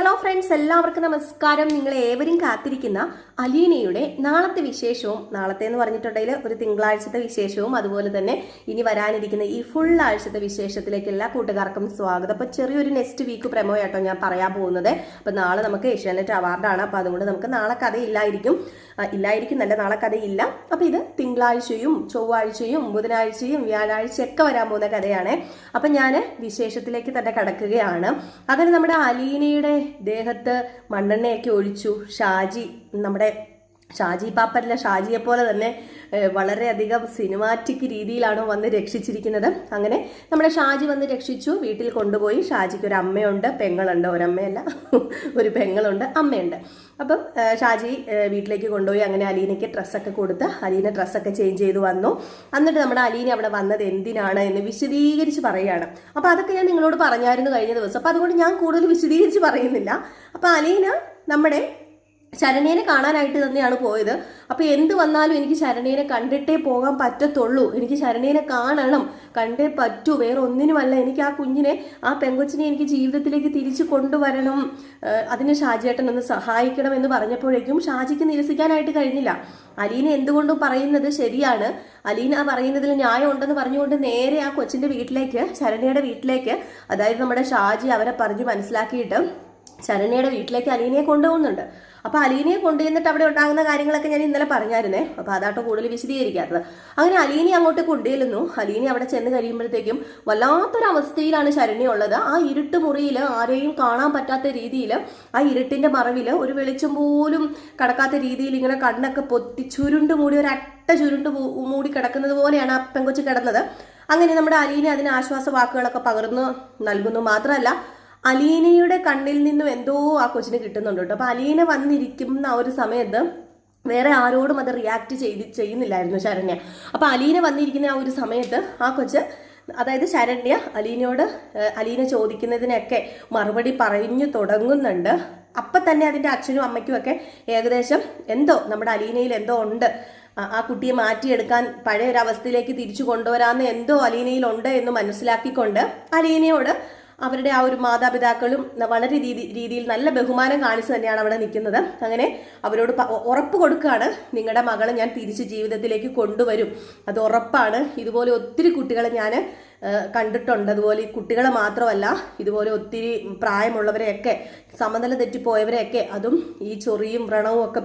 Hello friends, എല്ലാവർക്കും നമസ്കാരം. നിങ്ങളെ ഏവരും കാത്തിരിക്കുന്ന അലീനയുടെ നാളത്തെ വിശേഷവും, നാളത്തെ എന്ന് പറഞ്ഞിട്ടുണ്ടെങ്കിൽ ഒരു തിങ്കളാഴ്ചത്തെ വിശേഷവും അതുപോലെ തന്നെ ഇനി വരാനിരിക്കുന്ന ഈ ഫുൾ ആഴ്ചത്തെ വിശേഷത്തിലേക്ക് എല്ലാ കൂട്ടുകാർക്കും സ്വാഗതം. അപ്പോൾ ചെറിയൊരു നെക്സ്റ്റ് വീക്ക് പ്രമോ ആട്ടോ ഞാൻ പറയാൻ പോകുന്നത്. അപ്പോൾ നാളെ നമുക്ക് ഏഷ്യാനെറ്റ് അവാർഡാണ്. അപ്പോൾ അതുകൊണ്ട് നമുക്ക് നാളെ കഥയില്ലായിരിക്കും, നല്ല നാളെ കഥയില്ല. അപ്പോൾ ഇത് തിങ്കളാഴ്ചയും ചൊവ്വാഴ്ചയും ബുധനാഴ്ചയും വ്യാഴാഴ്ചയൊക്കെ വരാൻ പോകുന്ന കഥയാണ്. അപ്പം ഞാൻ വിശേഷത്തിലേക്ക് തന്നെ കടക്കുകയാണ്. അങ്ങനെ നമ്മുടെ അലീനയുടെ ദേഹത്ത് മണ്ണെണ്ണയൊക്കെ ഒഴിച്ചു. നമ്മുടെ ഷാജി പാപ്പല്ല, ഷാജിയെ പോലെ തന്നെ വളരെയധികം സിനിമാറ്റിക് രീതിയിലാണ് വന്ന് രക്ഷിച്ചിരിക്കുന്നത്. അങ്ങനെ നമ്മുടെ ഷാജി വന്ന് രക്ഷിച്ചു, വീട്ടിൽ കൊണ്ടുപോയി. ഷാജിക്ക് ഒരു അമ്മയുണ്ട്, പെങ്ങളുണ്ട്, ഒരമ്മയല്ല ഒരു പെങ്ങളുണ്ട്, അമ്മയുണ്ട്. അപ്പം ഷാജി വീട്ടിലേക്ക് കൊണ്ടുപോയി. അങ്ങനെ അലീനയ്ക്ക് ഡ്രസ്സൊക്കെ കൊടുത്ത് അലീന ഡ്രസ്സൊക്കെ ചേഞ്ച് ചെയ്ത് വന്നു. എന്നിട്ട് നമ്മുടെ അലീന അവിടെ വന്നത് എന്തിനാണ് എന്ന് വിശദീകരിച്ച് പറയുകയാണ്. അപ്പോൾ അതൊക്കെ ഞാൻ നിങ്ങളോട് പറഞ്ഞായിരുന്നു കഴിഞ്ഞ ദിവസം. അപ്പോൾ അതുകൊണ്ട് ഞാൻ കൂടുതൽ വിശദീകരിച്ച് പറയുന്നില്ല. അപ്പോൾ അലീന നമ്മുടെ ശരണ്യനെ കാണാനായിട്ട് തന്നെയാണ് പോയത്. അപ്പോൾ എന്ത് വന്നാലും എനിക്ക് ശരണ്യനെ കണ്ടിട്ടേ പോകാൻ പറ്റത്തുള്ളൂ, എനിക്ക് ശരണ്യനെ കാണണം, കണ്ടേ പറ്റൂ, വേറെ ഒന്നിനുമല്ല. എനിക്ക് ആ കുഞ്ഞിനെ, ആ പെങ്കൊച്ചിനെ എനിക്ക് ജീവിതത്തിലേക്ക് തിരിച്ചു കൊണ്ടുവരണം, അതിന് ഷാജിയേട്ടൻ ഒന്ന് സഹായിക്കണം എന്ന് പറഞ്ഞപ്പോഴേക്കും ഷാജിക്ക് നിരസിക്കാനായിട്ട് കഴിഞ്ഞില്ല. അലീന എന്തുകൊണ്ടും പറയുന്നത് ശരിയാണ്, അലീന പറയുന്നതിൽ ന്യായം ഉണ്ടെന്ന് പറഞ്ഞുകൊണ്ട് നേരെ ആ കൊച്ചിന്റെ വീട്ടിലേക്ക്, ശരണ്യയുടെ വീട്ടിലേക്ക്, അതായത് നമ്മുടെ ഷാജി അവരെ പറഞ്ഞ് മനസ്സിലാക്കിയിട്ട് ശരണ്യയുടെ വീട്ടിലേക്ക് അലീനയെ കൊണ്ടുപോകുന്നുണ്ട്. അപ്പോൾ അലീനയെ കൊണ്ടുവന്നിട്ട് അവിടെ ഉണ്ടാകുന്ന കാര്യങ്ങളൊക്കെ ഞാൻ ഇന്നലെ പറഞ്ഞായിരുന്നേ. അപ്പോൾ അതാട്ടോ കൂടുതൽ വിശദീകരിക്കാത്തത്. അങ്ങനെ അലീന അങ്ങോട്ട് കൊണ്ടുചെല്ലുന്നു. അലീന അവിടെ ചെന്ന് കഴിയുമ്പോഴത്തേക്കും വല്ലാത്തൊരവസ്ഥയിലാണ് ശരണ്യ ഉള്ളത്. ആ ഇരുട്ട് മുറിയിൽ ആരെയും കാണാൻ പറ്റാത്ത രീതിയിൽ, ആ ഇരുട്ടിന്റെ മറവിൽ ഒരു വെളിച്ചം പോലും കടക്കാത്ത രീതിയിൽ ഇങ്ങനെ കണ്ണൊക്കെ പൊത്തി ചുരുണ്ട് മൂടി, ഒരു അട്ട ചുരുണ്ട് മൂടി കിടക്കുന്നത് പോലെയാണ് ആ പെങ്കൊച്ച് കിടന്നത്. അങ്ങനെ നമ്മുടെ അലീന അതിന് ആശ്വാസ വാക്കുകളൊക്കെ പകർന്നു നൽകുന്നു. മാത്രമല്ല അലീനയുടെ കണ്ണിൽ നിന്നും എന്തോ ആ കൊച്ചിന് കിട്ടുന്നുണ്ട് കേട്ടോ. അപ്പൊ അലീന വന്നിരിക്കുന്ന ആ ഒരു സമയത്ത് വേറെ ആരോടും അത് റിയാക്ട് ചെയ്യുന്നില്ലായിരുന്നു ശരണ്യ. അപ്പൊ അലീന വന്നിരിക്കുന്ന ആ ഒരു സമയത്ത് ആ കൊച്ച്, അതായത് ശരണ്യ അലീന ചോദിക്കുന്നതിനൊക്കെ മറുപടി പറഞ്ഞു തുടങ്ങുന്നുണ്ട്. അപ്പം തന്നെ അതിൻ്റെ അച്ഛനും അമ്മയ്ക്കും ഒക്കെ ഏകദേശം എന്തോ നമ്മുടെ അലീനയിൽ എന്തോ ഉണ്ട്, ആ കുട്ടിയെ മാറ്റിയെടുക്കാൻ, പഴയ ഒരു അവസ്ഥയിലേക്ക് തിരിച്ചു കൊണ്ടുവരാമെന്ന് എന്തോ അലീനയിലുണ്ട് എന്ന് മനസ്സിലാക്കിക്കൊണ്ട് അലീനയോട് അവരുടെ ആ ഒരു മാതാപിതാക്കളും വളരെ രീതിയിൽ നല്ല ബഹുമാനം കാണിച്ചു തന്നെയാണ് അവിടെ നിൽക്കുന്നത്. അങ്ങനെ അവരോട് ഉറപ്പ് കൊടുക്കുകയാണ്, നിങ്ങളുടെ മകളെ ഞാൻ തിരിച്ച് ജീവിതത്തിലേക്ക് കൊണ്ടുവരും, അത് ഉറപ്പാണ്. ഇതുപോലെ ഒത്തിരി കുട്ടികളെ ഞാൻ കണ്ടിട്ടുണ്ട്. അതുപോലെ ഈ കുട്ടികളെ മാത്രമല്ല, ഇതുപോലെ ഒത്തിരി പ്രായമുള്ളവരെയൊക്കെ, സമനില തെറ്റിപ്പോയവരെയൊക്കെ, അതും ഈ ചൊറിയും വ്രണവും ഒക്കെ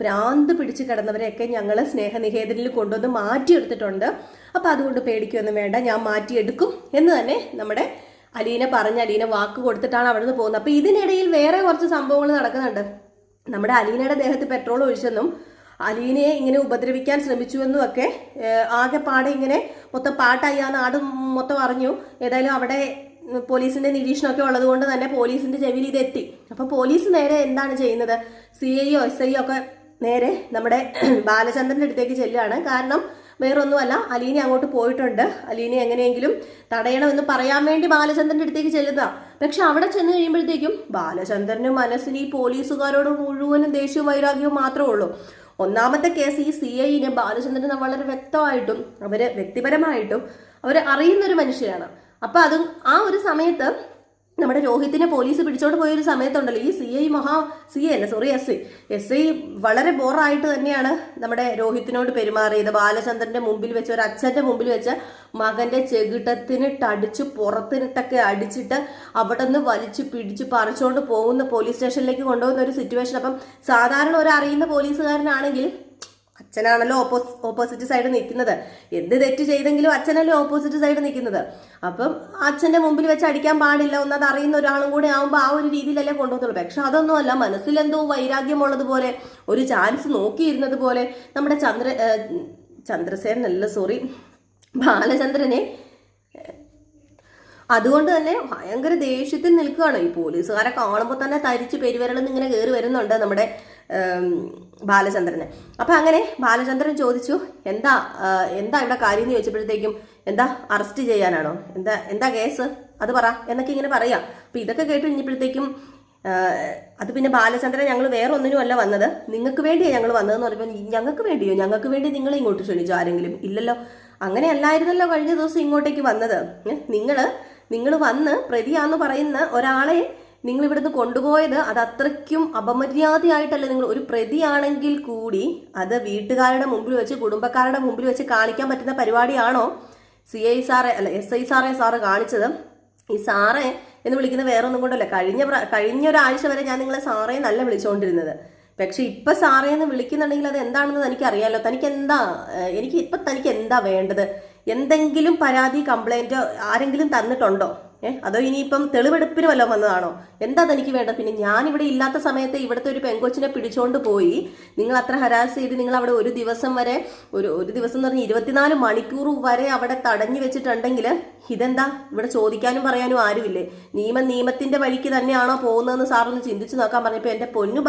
ഭ്രാന്ത് പിടിച്ച് കിടന്നവരെയൊക്കെ ഞങ്ങൾ സ്നേഹനികേതനിൽ കൊണ്ടുവന്ന് മാറ്റിയെടുത്തിട്ടുണ്ട്. അപ്പം അതുകൊണ്ട് പേടിക്കൊന്നും വേണ്ട, ഞാൻ മാറ്റിയെടുക്കും എന്ന് തന്നെ നമ്മുടെ അലീന അലീന വാക്ക് കൊടുത്തിട്ടാണ് അവിടെ നിന്ന് പോകുന്നത്. അപ്പൊ ഇതിനിടയിൽ വേറെ കുറച്ച് സംഭവങ്ങൾ നടക്കുന്നുണ്ട്. നമ്മുടെ അലീനയുടെ ദേഹത്ത് പെട്രോൾ ഒഴിച്ചെന്നും അലീനയെ ഇങ്ങനെ ഉപദ്രവിക്കാൻ ശ്രമിച്ചുവെന്നും ഒക്കെ ആകെപ്പാടെ ഇങ്ങനെ മൊത്തം പാട്ടായി ആ നാട് മൊത്തം അറിഞ്ഞു. ഏതായാലും അവിടെ പോലീസിന്റെ നിരീക്ഷണമൊക്കെ ഉള്ളത് കൊണ്ട് തന്നെ പോലീസിന്റെ ചെവിയിൽ ഇത് എത്തി. അപ്പൊ പോലീസ് നേരെ എന്താണ് ചെയ്യുന്നത്, CIO SI ഒക്കെ നേരെ നമ്മുടെ ബാലചന്ദ്രന്റെ അടുത്തേക്ക് ചെല്ലുകയാണ്. കാരണം വേറൊന്നുമല്ല, അലീന അങ്ങോട്ട് പോയിട്ടുണ്ട്, അലീന എങ്ങനെയെങ്കിലും തടയണമെന്ന് പറയാൻ വേണ്ടി ബാലചന്ദ്രന്റെ അടുത്തേക്ക് ചെല്ലുക. പക്ഷെ അവിടെ ചെന്ന് കഴിയുമ്പോഴത്തേക്കും ബാലചന്ദ്രന് മനസ്സിന് ഈ പോലീസുകാരോട് മുഴുവനും ദേഷ്യവും വൈരാഗ്യവും മാത്രമേ ഉള്ളൂ. ഒന്നാമത്തെ കേസ് ഈ CIനെ ബാലചന്ദ്രന് വളരെ വ്യക്തമായിട്ടും വ്യക്തിപരമായിട്ടും അറിയുന്നൊരു മനുഷ്യരാണ്. അപ്പൊ അതും ആ ഒരു സമയത്ത് നമ്മുടെ രോഹിത്തിനെ പോലീസ് പിടിച്ചോണ്ട് പോയൊരു സമയത്തുണ്ടല്ലോ, ഈ SI വളരെ ബോറായിട്ട് തന്നെയാണ് നമ്മുടെ രോഹിത്തിനോട് പെരുമാറിയത്. ബാലചന്ദ്രന്റെ മുമ്പിൽ വെച്ച്, ഒരു അച്ഛന്റെ മുമ്പിൽ വെച്ച് മകന്റെ ചെകിട്ടത്തിനിട്ടടിച്ച് പുറത്തിനിട്ടൊക്കെ അടിച്ചിട്ട് അവിടെ നിന്ന് വലിച്ചു പിടിച്ച് പറിച്ചോണ്ട് പോകുന്ന പോലീസ് സ്റ്റേഷനിലേക്ക് കൊണ്ടുപോകുന്ന ഒരു സിറ്റുവേഷൻ. അപ്പം സാധാരണ ഒരു അറിയുന്ന പോലീസുകാരനാണെങ്കിൽ, അച്ഛനാണല്ലോ ഓപ്പോസിറ്റ് സൈഡ് നിൽക്കുന്നത്, എന്ത് തെറ്റ് ചെയ്തെങ്കിലും അച്ഛനല്ലോ ഓപ്പോസിറ്റ് സൈഡ് നിൽക്കുന്നത്. അപ്പം അച്ഛന്റെ മുമ്പിൽ വെച്ച് അടിക്കാൻ പാടില്ല, ഒന്നത് അറിയുന്ന ഒരാളും കൂടെ ആവുമ്പോൾ ആ ഒരു രീതിയിലല്ലേ കൊണ്ടുപോകത്തുള്ളൂ. പക്ഷെ അതൊന്നുമല്ല, മനസ്സിലെന്തോ വൈരാഗ്യമുള്ളതുപോലെ, ഒരു ചാൻസ് നോക്കിയിരുന്നത് പോലെ നമ്മുടെ ബാലചന്ദ്രനെ അതുകൊണ്ട് തന്നെ ഭയങ്കര ദേഷ്യത്തിൽ നിൽക്കുകയാണ്. ഈ പോലീസുകാരെ കാണുമ്പോൾ തന്നെ തരിച്ച് പെരുവിരലെന്ന് ഇങ്ങനെ കയറി വരുന്നുണ്ട് നമ്മുടെ ബാലചന്ദ്രന്. അപ്പൊ അങ്ങനെ ബാലചന്ദ്രൻ ചോദിച്ചു, എന്താ ഇവിടെ കാര്യം എന്ന് ചോദിച്ചപ്പോഴത്തേക്കും, എന്താ അറസ്റ്റ് ചെയ്യാനാണോ, എന്താ കേസ്, അത് പറ എന്നൊക്കെ ഇങ്ങനെ പറയാം. അപ്പൊ ഇതൊക്കെ കേട്ട് കഴിഞ്ഞപ്പോഴത്തേക്കും അത് പിന്നെ ബാലചന്ദ്രൻ, ഞങ്ങൾ വേറെ ഒന്നിനും അല്ല വന്നത്, നിങ്ങൾക്ക് വേണ്ടിയാണ് ഞങ്ങൾ വന്നതെന്ന് പറയുമ്പോൾ, ഞങ്ങൾക്ക് വേണ്ടി നിങ്ങൾ ഇങ്ങോട്ട് ക്ഷണിച്ചു ആരെങ്കിലും? ഇല്ലല്ലോ, അങ്ങനെ അല്ലായിരുന്നല്ലോ കഴിഞ്ഞ ദിവസം ഇങ്ങോട്ടേക്ക് വന്നത്. നിങ്ങൾ വന്ന് പ്രതിയാന്ന് പറയുന്ന ഒരാളെ നിങ്ങൾ ഇവിടുന്ന് കൊണ്ടുപോയത് അത് അത്രയ്ക്കും അപമര്യാദയായിട്ടല്ല. നിങ്ങൾ ഒരു പ്രതിയാണെങ്കിൽ കൂടി അത് വീട്ടുകാരുടെ മുമ്പിൽ വെച്ച് കുടുംബക്കാരുടെ മുമ്പിൽ വെച്ച് കാണിക്കാൻ പറ്റുന്ന പരിപാടിയാണോ CI സാറെ അല്ല SI സാറ് കാണിച്ചത്? ഈ സാറേ എന്ന് വിളിക്കുന്ന വേറെ ഒന്നും കൊണ്ടല്ല. കഴിഞ്ഞ ഒരാഴ്ച വരെ ഞാൻ നിങ്ങളെ സാറേ നല്ല വിളിച്ചുകൊണ്ടിരുന്നത്. പക്ഷെ ഇപ്പൊ സാറേ എന്ന് വിളിക്കുന്നുണ്ടെങ്കിൽ അത് എന്താണെന്ന് തനിക്കറിയാലോ. തനിക്ക് എന്താ വേണ്ടത്? എന്തെങ്കിലും പരാതി കംപ്ലൈന്റ് ആരെങ്കിലും തന്നിട്ടുണ്ടോ? അതോ ഇനിയിപ്പം തെളിവെടുപ്പിന് വല്ലതും വന്നതാണോ? എന്താ തനിക്ക് വേണ്ടത്? പിന്നെ ഞാനിവിടെ ഇല്ലാത്ത സമയത്ത് ഇവിടുത്തെ ഒരു പെങ്കൊച്ചിനെ പിടിച്ചോണ്ട് പോയി നിങ്ങൾ അത്ര ഹരാസ് ചെയ്ത് നിങ്ങൾ അവിടെ ഒരു ദിവസം വരെ ഒരു ദിവസം എന്ന് പറഞ്ഞാൽ 24 മണിക്കൂർ വരെ അവിടെ തടഞ്ഞു വെച്ചിട്ടുണ്ടെങ്കിൽ ഇതെന്താ? ഇവിടെ ചോദിക്കാനും പറയാനും ആരുമില്ലേ? നിയമത്തിന്റെ വഴിക്ക് തന്നെയാണോ പോകുന്നതെന്ന് സാറൊന്ന് ചിന്തിച്ചു നോക്കാൻ പറഞ്ഞപ്പോൾ എന്റെ പൊന്നു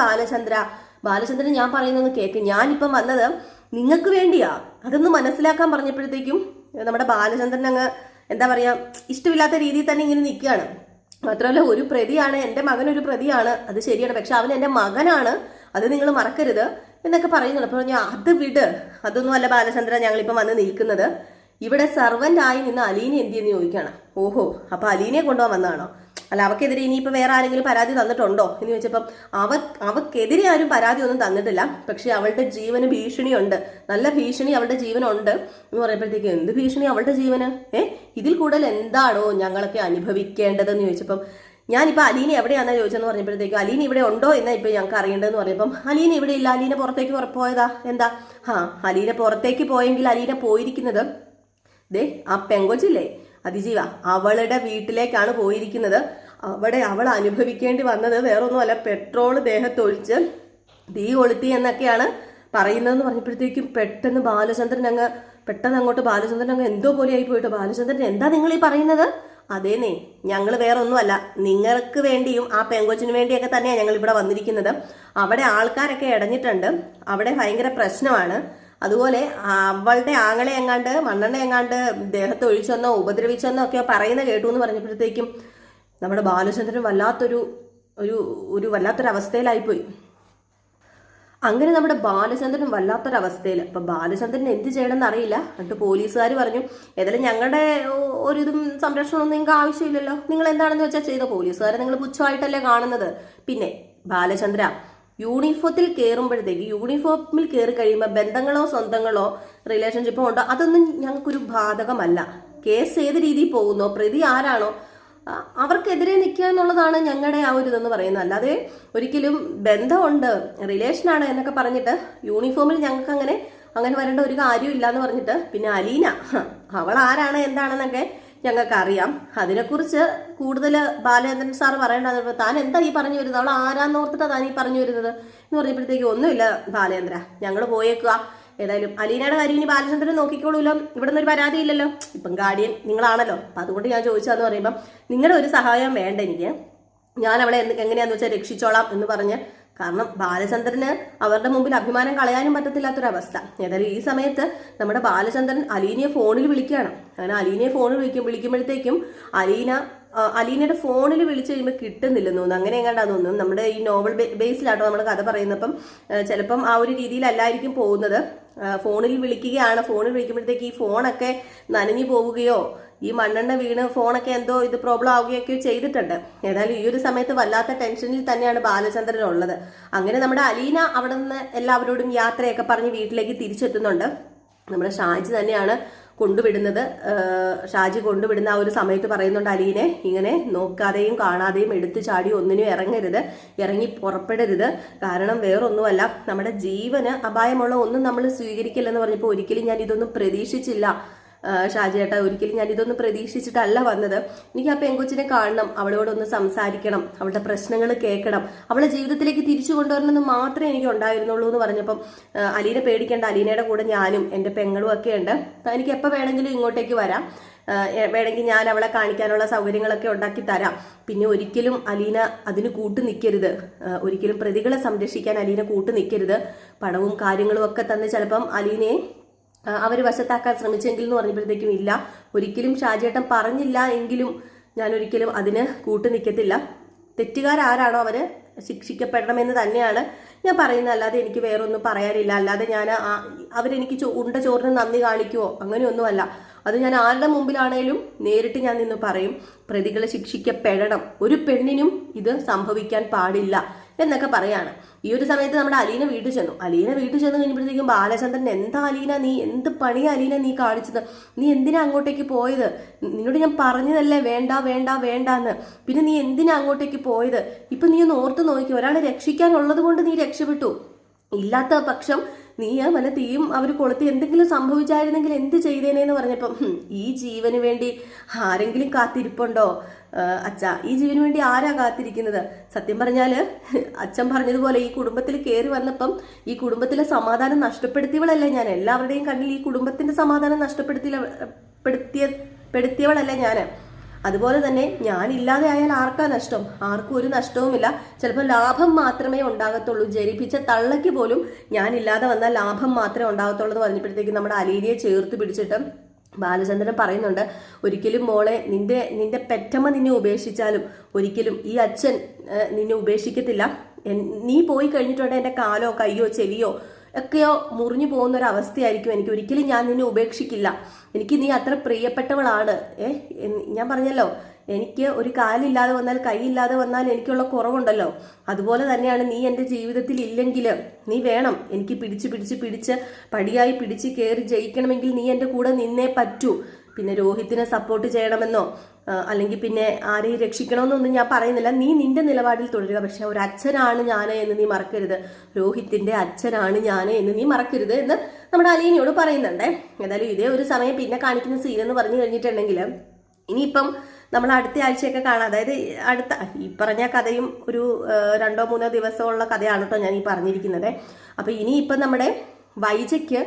ബാലചന്ദ്രൻ ഞാൻ പറയുന്നൊന്ന് കേക്ക്. ഞാനിപ്പം വന്നത് നിങ്ങൾക്ക് വേണ്ടിയാ. അതൊന്ന് മനസ്സിലാക്കാൻ പറഞ്ഞപ്പോഴത്തേക്കും നമ്മുടെ ബാലചന്ദ്രൻ അങ്ങ് എന്താ പറയാ, ഇഷ്ടമില്ലാത്ത രീതിയിൽ തന്നെ ഇങ്ങനെ നിൽക്കുകയാണ്. മാത്രമല്ല ഒരു പ്രതിയാണ്, എൻ്റെ മകൻ ഒരു പ്രതിയാണ്, അത് ശരിയാണ്, പക്ഷെ അവൻ എൻ്റെ മകനാണ്, അത് നിങ്ങൾ മറക്കരുത് എന്നൊക്കെ പറയുന്നുണ്ട്. അപ്പോൾ ഞാൻ അത് വിട്, അതൊന്നും അല്ല ബാലചന്ദ്രൻ ഞങ്ങളിപ്പം വന്ന് നിൽക്കുന്നത്. ഇവിടെ സർവന്റ് ആയി നിന്ന് അലീനെ എന്ത് ചെയ്യുന്നു ചോദിക്കുകയാണ്. ഓഹോ, അപ്പൊ അലീനെ കൊണ്ടുപോകാൻ വന്നതാണോ? അല്ല, അവക്കെതിരെ ഇനിയിപ്പോൾ വേറെ ആരെങ്കിലും പരാതി തന്നിട്ടുണ്ടോ എന്ന് ചോദിച്ചപ്പം അവക്കെതിരെ ആരും പരാതി ഒന്നും തന്നിട്ടില്ല. പക്ഷെ അവളുടെ ജീവന് ഭീഷണിയുണ്ട്, നല്ല ഭീഷണി അവളുടെ ജീവനുണ്ട് എന്ന് പറയുമ്പോഴത്തേക്ക് എന്ത് ഭീഷണി അവളുടെ ജീവന്? ഇതിൽ കൂടുതൽ എന്താണോ ഞങ്ങളൊക്കെ അനുഭവിക്കേണ്ടതെന്ന് ചോദിച്ചപ്പം ഞാനിപ്പോൾ അലീന എവിടെയാണെന്ന് ചോദിച്ചെന്ന് പറഞ്ഞപ്പോഴത്തേക്ക് അലീന ഇവിടെ ഉണ്ടോ എന്നാ ഇപ്പം ഞങ്ങൾക്ക് അറിയേണ്ടതെന്ന് പറയുമ്പം അലീന ഇവിടെ ഇല്ല, അലീന പുറത്തേക്ക് പോയതാ. എന്താ? അലീന പുറത്തേക്ക് പോയെങ്കിൽ അലീന പോയിരിക്കുന്നത് ആ പെങ്കൊച്ചില്ലേ അതിജീവ, അവളുടെ വീട്ടിലേക്കാണ് പോയിരിക്കുന്നത്. അവിടെ അവൾ അനുഭവിക്കേണ്ടി വന്നത് വേറൊന്നുമല്ല, പെട്രോള് ദേഹത്തൊഴിച്ച് തീ കൊളുത്തി എന്നൊക്കെയാണ് പറയുന്നതെന്ന് പറഞ്ഞപ്പോഴത്തേക്കും പെട്ടെന്ന് ബാലചന്ദ്രൻ അങ്ങ് എന്തോ പോലെ ആയി പോയിട്ട്, ബാലചന്ദ്രൻ എന്താ നിങ്ങൾ ഈ പറയുന്നത്? അതേന്നേ, ഞങ്ങൾ വേറെ ഒന്നുമല്ല, നിങ്ങൾക്ക് വേണ്ടിയും ആ പെങ്കൊച്ചിന് വേണ്ടിയൊക്കെ തന്നെയാണ് ഞങ്ങൾ ഇവിടെ വന്നിരിക്കുന്നത്. അവിടെ ആൾക്കാരൊക്കെ ഇടഞ്ഞിട്ടുണ്ട്, അവിടെ ഭയങ്കര പ്രശ്നമാണ്. അതുപോലെ അവളുടെ ആങ്ങളെ എങ്ങാണ്ട് മണ്ണെണ്ണ എങ്ങാണ്ട് ദേഹത്ത് ഒഴിച്ചെന്നോ ഉപദ്രവിച്ചെന്നോ ഒക്കെ പറയുന്ന കേട്ടു എന്ന് പറഞ്ഞപ്പോഴത്തേക്കും നമ്മുടെ ബാലചന്ദ്രൻ വല്ലാത്തൊരവസ്ഥയിലായിപ്പോയി. അങ്ങനെ നമ്മുടെ ബാലചന്ദ്രൻ വല്ലാത്തൊരവസ്ഥയിൽ. അപ്പം ബാലചന്ദ്രൻ എന്ത് ചെയ്യണമെന്ന് അറിയില്ല. എന്നിട്ട് പോലീസുകാർ പറഞ്ഞു, ഏതായാലും ഞങ്ങളുടെ ഒരിതും സംരക്ഷണമൊന്നും നിങ്ങൾക്ക് ആവശ്യമില്ലല്ലോ, നിങ്ങൾ എന്താണെന്ന് വെച്ചാൽ ചെയ്തോ. പോലീസുകാരെ നിങ്ങൾ പുച്ഛമായിട്ടല്ലേ കാണുന്നത്. പിന്നെ ബാലചന്ദ്ര, യൂണിഫോമിൽ കയറി കഴിയുമ്പോൾ ബന്ധങ്ങളോ സ്വന്തങ്ങളോ റിലേഷൻഷിപ്പോ ഉണ്ടോ അതൊന്നും ഞങ്ങൾക്കൊരു ബാധകമല്ല. കേസ് ഏത് രീതിയിൽ പോകുന്നോ, പ്രതി ആരാണോ അവർക്കെതിരെ നിൽക്കുക എന്നുള്ളതാണ് ഞങ്ങളുടെ ആ ഒരു ഇതെന്ന് പറയുന്നത്. അല്ലാതെ ഒരിക്കലും ബന്ധമുണ്ട്, റിലേഷനാണ് എന്നൊക്കെ പറഞ്ഞിട്ട് യൂണിഫോമിൽ ഞങ്ങൾക്ക് അങ്ങനെ വരേണ്ട ഒരു കാര്യമില്ല എന്ന് പറഞ്ഞിട്ട് പിന്നെ അലീന അവൾ ആരാണ് എന്താണെന്നൊക്കെ ഞങ്ങൾക്ക് അറിയാം. അതിനെക്കുറിച്ച് കൂടുതൽ ബാലചന്ദ്രൻ സാർ പറയേണ്ടത്. താൻ എന്താ ഈ പറഞ്ഞു വരുന്നത്? അവൾ ആരാന്നോർത്തിട്ടാ താൻ ഈ പറഞ്ഞു വരുന്നത് എന്ന് പറഞ്ഞപ്പോഴത്തേക്ക് ഒന്നുമില്ല ബാലേന്ദ്ര, ഞങ്ങൾ പോയേക്കുക. ഏതായാലും അലീനയുടെ കാര്യം ഇനി ബാലചന്ദ്രൻ നോക്കിക്കോളൂല്ലോ, ഇവിടെ നിന്ന് ഒരു പരാതി ഇല്ലല്ലോ, ഇപ്പം ഗാർഡിയൻ നിങ്ങളാണല്ലോ. അപ്പം അതുകൊണ്ട് ഞാൻ ചോദിച്ചതെന്ന് പറയുമ്പം നിങ്ങളുടെ ഒരു സഹായം വേണ്ട എനിക്ക്, ഞാൻ അവളെ എങ്ങനെയാന്ന് വെച്ചാൽ രക്ഷിച്ചോളാം എന്ന് പറഞ്ഞ്. കാരണം ബാലചന്ദ്രന് അവരുടെ മുമ്പിൽ അഭിമാനം കളയാനും പറ്റത്തില്ലാത്തൊരവസ്ഥ. ഏതായാലും ഈ സമയത്ത് നമ്മുടെ ബാലചന്ദ്രൻ അലീനയെ ഫോണിൽ വിളിക്കുകയാണ്. അങ്ങനെ അലീനയെ ഫോണിൽ വിളിക്കുമ്പോഴത്തേക്കും അലീനയുടെ ഫോണിൽ വിളിച്ചു കഴിയുമ്പോൾ കിട്ടുന്നില്ലെന്ന് തോന്നുന്നു, അങ്ങനെ എങ്ങാണ്ടാന്ന് തോന്നുന്നു. നമ്മുടെ ഈ നോവൽ ബേസിലാട്ടോ നമ്മൾ കഥ പറയുന്നപ്പം ചിലപ്പം ആ ഒരു രീതിയിലല്ലായിരിക്കും പോകുന്നത്. ഫോണിൽ വിളിക്കുമ്പോഴത്തേക്ക് ഈ ഫോണൊക്കെ നനഞ്ഞു പോവുകയോ ഈ മണ്ണെണ്ണ വീണ് ഫോണൊക്കെ എന്തോ ഇത് പ്രോബ്ലം ആവുകയൊക്കെ ചെയ്തിട്ടുണ്ട്. ഏതായാലും ഈ ഒരു സമയത്ത് വല്ലാത്ത ടെൻഷനിൽ തന്നെയാണ് ബാലചന്ദ്രൻ ഉള്ളത്. അങ്ങനെ നമ്മുടെ അലീന അവിടെ നിന്ന് എല്ലാവരോടും യാത്രയൊക്കെ പറഞ്ഞ് വീട്ടിലേക്ക് തിരിച്ചെത്തുന്നുണ്ട്. നമ്മുടെ ഷാജി തന്നെയാണ് കൊണ്ടുവിടുന്നത്. ഷാജി കൊണ്ടുവിടുന്ന ആ ഒരു സമയത്ത് പറയുന്നുണ്ട് അലീനെ ഇങ്ങനെ നോക്കാതെയും കാണാതെയും എടുത്തു ചാടി ഒന്നിനും ഇറങ്ങി പുറപ്പെടരുത്. കാരണം വേറൊന്നുമല്ല, നമ്മുടെ ജീവന് അപായമുള്ള ഒന്നും നമ്മൾ സ്വീകരിക്കില്ലെന്ന് പറഞ്ഞപ്പോൾ ഒരിക്കലും ഞാൻ ഇതൊന്നും പ്രതീക്ഷിച്ചില്ല ഷാജിയേട്ടാ, ഒരിക്കലും ഞാൻ ഇതൊന്നും പ്രതീക്ഷിച്ചിട്ടല്ല വന്നത്. എനിക്ക് ആ പെങ്കൊച്ചിനെ കാണണം, അവളോടൊന്ന് സംസാരിക്കണം, അവളുടെ പ്രശ്നങ്ങൾ കേൾക്കണം, അവളെ ജീവിതത്തിലേക്ക് തിരിച്ചു കൊണ്ടുവരണമെന്ന് മാത്രമേ എനിക്ക് ഉണ്ടായിരുന്നുള്ളൂ എന്ന് പറഞ്ഞപ്പം അലീന പേടിക്കേണ്ട, അലീനയുടെ കൂടെ ഞാനും എൻ്റെ പെങ്ങളും ഒക്കെ ഉണ്ട്, എനിക്ക് എപ്പോൾ വേണമെങ്കിലും ഇങ്ങോട്ടേക്ക് വരാം, വേണമെങ്കിൽ ഞാൻ അവളെ കാണിക്കാനുള്ള സൗകര്യങ്ങളൊക്കെ ഉണ്ടാക്കി തരാം. പിന്നെ ഒരിക്കലും അലീന അതിന് കൂട്ടു നിൽക്കരുത്, ഒരിക്കലും പ്രതികളെ സംരക്ഷിക്കാൻ അലീന കൂട്ടു നിൽക്കരുത്. പണവും കാര്യങ്ങളും ഒക്കെ തന്ന് ചിലപ്പം അലീനയെ അവർ വശത്താക്കാൻ ശ്രമിച്ചെങ്കിൽ എന്ന് പറഞ്ഞപ്പോഴത്തേക്കും ഇല്ല, ഒരിക്കലും ഷാജിയേട്ടൻ പറഞ്ഞില്ല എങ്കിലും ഞാൻ ഒരിക്കലും അതിന് കൂട്ടു നിൽക്കത്തില്ല. തെറ്റുകാരാരാണോ അവര് ശിക്ഷിക്കപ്പെടണമെന്ന് തന്നെയാണ് ഞാൻ പറയുന്നത്. അല്ലാതെ എനിക്ക് വേറൊന്നും പറയാനില്ല. അല്ലാതെ ഞാൻ അവരെനിക്ക് ഉണ്ട ചോറിന് നന്ദി കാണിക്കുവോ അങ്ങനെയൊന്നുമല്ല. അത് ഞാൻ ആരുടെ മുമ്പിലാണേലും നേരിട്ട് ഞാൻ നിന്ന് പറയും. പ്രതികളെ ശിക്ഷിക്കപ്പെടണം, ഒരു പെണ്ണിനും ഇത് സംഭവിക്കാൻ പാടില്ല എന്നൊക്കെ പറയാണ്. ഈ ഒരു സമയത്ത് നമ്മുടെ അലീന വീട്ടിൽ ചെന്നു കഴിഞ്ഞപ്പോഴത്തേക്കും ബാലചന്ദ്രൻ, എന്താ അലീന നീ, എന്ത് പണിയാ അലീന നീ കാണിച്ചത്, നീ എന്തിനാ അങ്ങോട്ടേക്ക് പോയത്, നിന്നോട് ഞാൻ പറഞ്ഞതല്ലേ വേണ്ട വേണ്ട വേണ്ടാന്ന്, പിന്നെ നീ എന്തിനാ അങ്ങോട്ടേക്ക് പോയത്, ഇപ്പൊ നീ ഒന്ന് ഓർത്ത് നോക്കി, ഒരാളെ രക്ഷിക്കാനുള്ളത് കൊണ്ട് നീ രക്ഷപ്പെട്ടു, ഇല്ലാത്ത പക്ഷം നീ വല്ല തീയും അവർ കൊളുത്തി എന്തെങ്കിലും സംഭവിച്ചായിരുന്നെങ്കിൽ എന്ത് ചെയ്തേനേന്ന് പറഞ്ഞപ്പം ഈ ജീവന് വേണ്ടി ആരെങ്കിലും കാത്തിരിപ്പുണ്ടോ അച്ഛ, ഈ ജീവന് വേണ്ടി ആരാ കാത്തിരിക്കുന്നത്? സത്യം പറഞ്ഞാല് അച്ഛൻ പറഞ്ഞതുപോലെ ഈ കുടുംബത്തിൽ കയറി വന്നപ്പം ഈ കുടുംബത്തിലെ സമാധാനം നഷ്ടപ്പെടുത്തിയവളല്ലേ ഞാൻ, എല്ലാവരുടെയും കണ്ണിൽ ഈ കുടുംബത്തിന്റെ സമാധാനം നഷ്ടപ്പെടുത്തിയവളല്ലേ ഞാൻ. അതുപോലെ തന്നെ ഞാനില്ലാതെ ആയാൽ ആർക്കാ നഷ്ടം? ആർക്കും ഒരു നഷ്ടവുമില്ല, ചിലപ്പോൾ ലാഭം മാത്രമേ ഉണ്ടാകത്തുള്ളൂ. ജനിപ്പിച്ച തള്ളയ്ക്ക് പോലും ഞാനില്ലാതെ വന്നാൽ ലാഭം മാത്രമേ ഉണ്ടാകത്തുള്ളൂ എന്ന് പറഞ്ഞപ്പോഴത്തേക്കും നമ്മുടെ അലീനയെ ചേർത്ത് പിടിച്ചിട്ട് ബാലചന്ദ്രൻ പറയുന്നുണ്ട്, ഒരിക്കലും മോളെ, നിന്റെ പെറ്റമ്മ നിന്നെ ഉപേക്ഷിച്ചാലും ഒരിക്കലും ഈ അച്ഛൻ നിന്നെ ഉപേക്ഷിക്കത്തില്ല. നീ പോയി കഴിഞ്ഞിട്ടുണ്ടെങ്കിൽ എൻ്റെ കാലോ കയ്യോ ചെവിയോ ഒക്കെയോ മുറിഞ്ഞു പോകുന്ന ഒരു അവസ്ഥയായിരിക്കും എനിക്ക്. ഒരിക്കലും ഞാൻ നിന്നെ ഉപേക്ഷിക്കില്ല, എനിക്ക് നീ അത്ര പ്രിയപ്പെട്ടവളാണ്. ഞാൻ പറഞ്ഞല്ലോ, എനിക്ക് ഒരു കാലില്ലാതെ വന്നാൽ കൈയില്ലാതെ വന്നാൽ എനിക്കുള്ള കുറവുണ്ടല്ലോ, അതുപോലെ തന്നെയാണ് നീ എൻ്റെ ജീവിതത്തിൽ ഇല്ലെങ്കിൽ നീ വേണം. എനിക്ക് പിടിച്ച് പടിയായി പിടിച്ച് കയറി ജയിക്കണമെങ്കിൽ നീ എൻ്റെ കൂടെ നിന്നേ പറ്റൂ. പിന്നെ രോഹിത്തിനെ സപ്പോർട്ട് ചെയ്യണമെന്നോ അല്ലെങ്കിൽ പിന്നെ ആരെയും രക്ഷിക്കണമെന്നൊന്നും ഞാൻ പറയുന്നില്ല, നീ നിന്റെ നിലപാടിൽ തുടരുക. പക്ഷെ ഒരു അച്ഛനാണ് ഞാൻ എന്ന് നീ മറക്കരുത്, രോഹിത്തിന്റെ അച്ഛനാണ് ഞാൻ എന്ന് നീ മറക്കരുത് എന്ന് നമ്മുടെ അലീനയോട് പറയുന്നുണ്ടേ. ഏതായാലും ഇതേ ഒരു സമയം പിന്നെ കാണിക്കുന്ന സീൻ എന്ന് പറഞ്ഞു കഴിഞ്ഞിട്ടുണ്ടെങ്കിൽ ഇനിയിപ്പം നമ്മൾ അടുത്ത ആഴ്ചയൊക്കെ കാണാം. അതായത് അടുത്ത ഈ പറഞ്ഞ കഥയും ഒരു 2-3 ദിവസമുള്ള കഥയാണ് കേട്ടോ ഞാൻ ഈ പറഞ്ഞിരിക്കുന്നത്. അപ്പൊ ഇനിയിപ്പം നമ്മുടെ വൈജയ്ക്ക്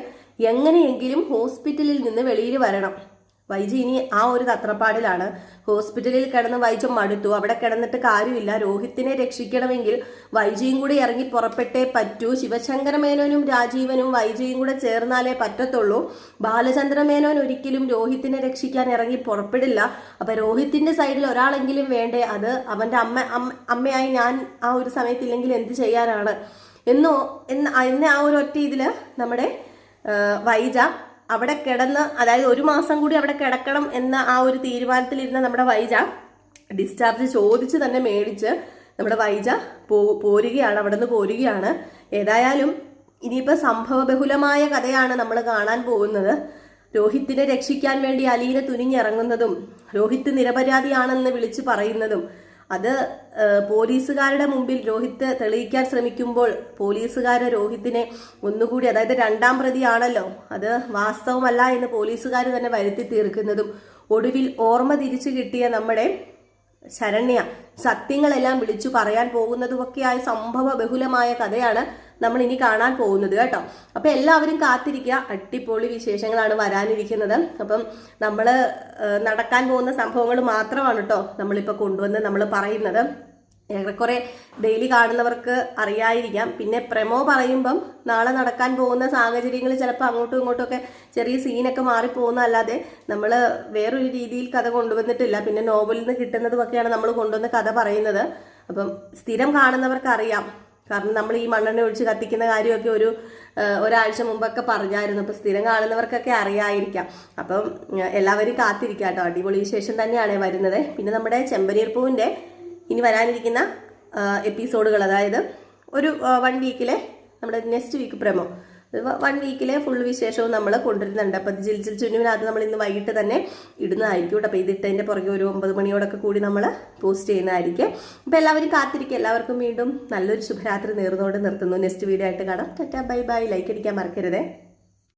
എങ്ങനെയെങ്കിലും ഹോസ്പിറ്റലിൽ നിന്ന് വെളിയിൽ വരണം. വൈജ ഇനി ആ ഒരു തത്രപ്പാടിലാണ്. ഹോസ്പിറ്റലിൽ കിടന്ന് വൈജ മടുത്തു, അവിടെ കിടന്നിട്ട് കാര്യമില്ല, രോഹിത്തിനെ രക്ഷിക്കണമെങ്കിൽ വൈജയും കൂടി ഇറങ്ങി പുറപ്പെട്ടേ പറ്റൂ. ശിവശങ്കര മേനോനും രാജീവനും വൈജയും കൂടെ ചേർന്നാലേ പറ്റത്തുള്ളൂ. ബാലചന്ദ്ര മേനോൻ ഒരിക്കലും രോഹിത്തിനെ രക്ഷിക്കാൻ ഇറങ്ങി പുറപ്പെടില്ല. അപ്പൊ രോഹിത്തിന്റെ സൈഡിൽ ഒരാളെങ്കിലും വേണ്ടേ, അത് അവന്റെ അമ്മയായി ഞാൻ ആ ഒരു സമയത്തില്ലെങ്കിൽ എന്ത് ചെയ്യാനാണ് എന്ന ആ ഒരു ഒറ്റ ഇതില് നമ്മുടെ വൈജ അവിടെ കിടന്ന്, അതായത് 1 മാസം കൂടി അവിടെ കിടക്കണം എന്ന ആ ഒരു തീരുമാനത്തിലിരുന്ന നമ്മുടെ വൈജ ഡിസ്ചാർജ് ചോദിച്ച് തന്നെ മേടിച്ച് നമ്മുടെ വൈജ പോരുകയാണ്, അവിടെ നിന്ന് പോരുകയാണ്. ഏതായാലും ഇനിയിപ്പോൾ സംഭവബഹുലമായ കഥയാണ് നമ്മൾ കാണാൻ പോകുന്നത്. രോഹിത്തിനെ രക്ഷിക്കാൻ വേണ്ടി അലീന തുനിഞ്ഞിറങ്ങുന്നതും രോഹിത്ത് നിരപരാധിയാണെന്ന് വിളിച്ചു പറയുന്നതും, അത് പോലീസുകാരുടെ മുമ്പിൽ രോഹിത്ത് തെളിയിക്കാൻ ശ്രമിക്കുമ്പോൾ പോലീസുകാർ രോഹിത്തിനെ ഒന്നുകൂടി, അതായത് 2ാം പ്രതിയാണല്ലോ, അത് വാസ്തവമല്ല എന്ന് പോലീസുകാർ തന്നെ വരുത്തി തീർക്കുന്നതും, ഒടുവിൽ ഓർമ്മ തിരിച്ചു കിട്ടിയ നമ്മുടെ ശരണ്യ സത്യങ്ങളെല്ലാം വിളിച്ചു പറയാൻ പോകുന്നതുമൊക്കെയായ സംഭവ ബഹുലമായ കഥയാണ് നമ്മൾ ഇനി കാണാൻ പോകുന്നത് കേട്ടോ. അപ്പൊ എല്ലാവരും കാത്തിരിക്കുക, അടിപൊളി വിശേഷങ്ങളാണ് വരാനിരിക്കുന്നത്. അപ്പം നമ്മൾ നടക്കാൻ പോകുന്ന സംഭവങ്ങൾ മാത്രമാണ് കേട്ടോ നമ്മളിപ്പോൾ കൊണ്ടുവന്ന് നമ്മൾ പറയുന്നത്. ഏറെക്കുറെ ഡെയിലി കാണുന്നവർക്ക് അറിയാതിരിക്കാം. പിന്നെ പ്രമോ പറയുമ്പം നാളെ നടക്കാൻ പോകുന്ന സാഹചര്യങ്ങൾ ചിലപ്പോൾ അങ്ങോട്ടും ഇങ്ങോട്ടും ഒക്കെ ചെറിയ സീനൊക്കെ മാറിപ്പോകുന്നതല്ലാതെ നമ്മൾ വേറൊരു രീതിയിൽ കഥ കൊണ്ടുവന്നിട്ടില്ല. പിന്നെ നോവലിൽ നിന്ന് കിട്ടുന്നതുമൊക്കെയാണ് നമ്മൾ കൊണ്ടുവന്ന് കഥ പറയുന്നത്. അപ്പം സ്ഥിരം കാണുന്നവർക്ക് അറിയാം, കാരണം നമ്മൾ ഈ മണ്ണെണ്ണ ഒഴിച്ച് കത്തിക്കുന്ന കാര്യമൊക്കെ ഒരാഴ്ച മുമ്പൊക്കെ പറഞ്ഞായിരുന്നു. അപ്പം സ്ഥിരം കാണുന്നവർക്കൊക്കെ അറിയാതിരിക്കാം. അപ്പം എല്ലാവരും കാത്തിരിക്കാം കേട്ടോ, അടിപൊളി വിശേഷം തന്നെയാണ് വരുന്നത്. പിന്നെ നമ്മുടെ ചെമ്പനീർ പൂവിൻ്റെ ഇനി വരാനിരിക്കുന്ന എപ്പിസോഡുകൾ, അതായത് ഒരു 1 വീക്കിലെ നമ്മുടെ നെക്സ്റ്റ് വീക്ക് പ്രമോ 1 വീക്കിലെ ഫുൾ വിശേഷവും നമ്മൾ കൊണ്ടുവരുന്നുണ്ട്. അപ്പം ജിൽ ചുന്നുവിനകത്ത് നമ്മൾ ഇന്ന് വൈകിട്ട് തന്നെ ഇടുന്നതായിരിക്കും കേട്ടോ. അപ്പോൾ ഇതിട്ടതിൻ്റെ പുറകെ ഒരു 9 മണിയോടൊക്കെ കൂടി നമ്മൾ പോസ്റ്റ് ചെയ്യുന്നതായിരിക്കും. അപ്പോൾ എല്ലാവരും കാത്തിരിക്കുക. എല്ലാവർക്കും വീണ്ടും നല്ലൊരു ശുഭരാത്രി നേർന്നുകൊണ്ട് നിർത്തുന്നു. നെക്സ്റ്റ് വീഡിയോ ആയിട്ട് കാണാം. Tata, bye bye. ലൈക്ക് അടിക്കാൻ മറക്കരുതേ.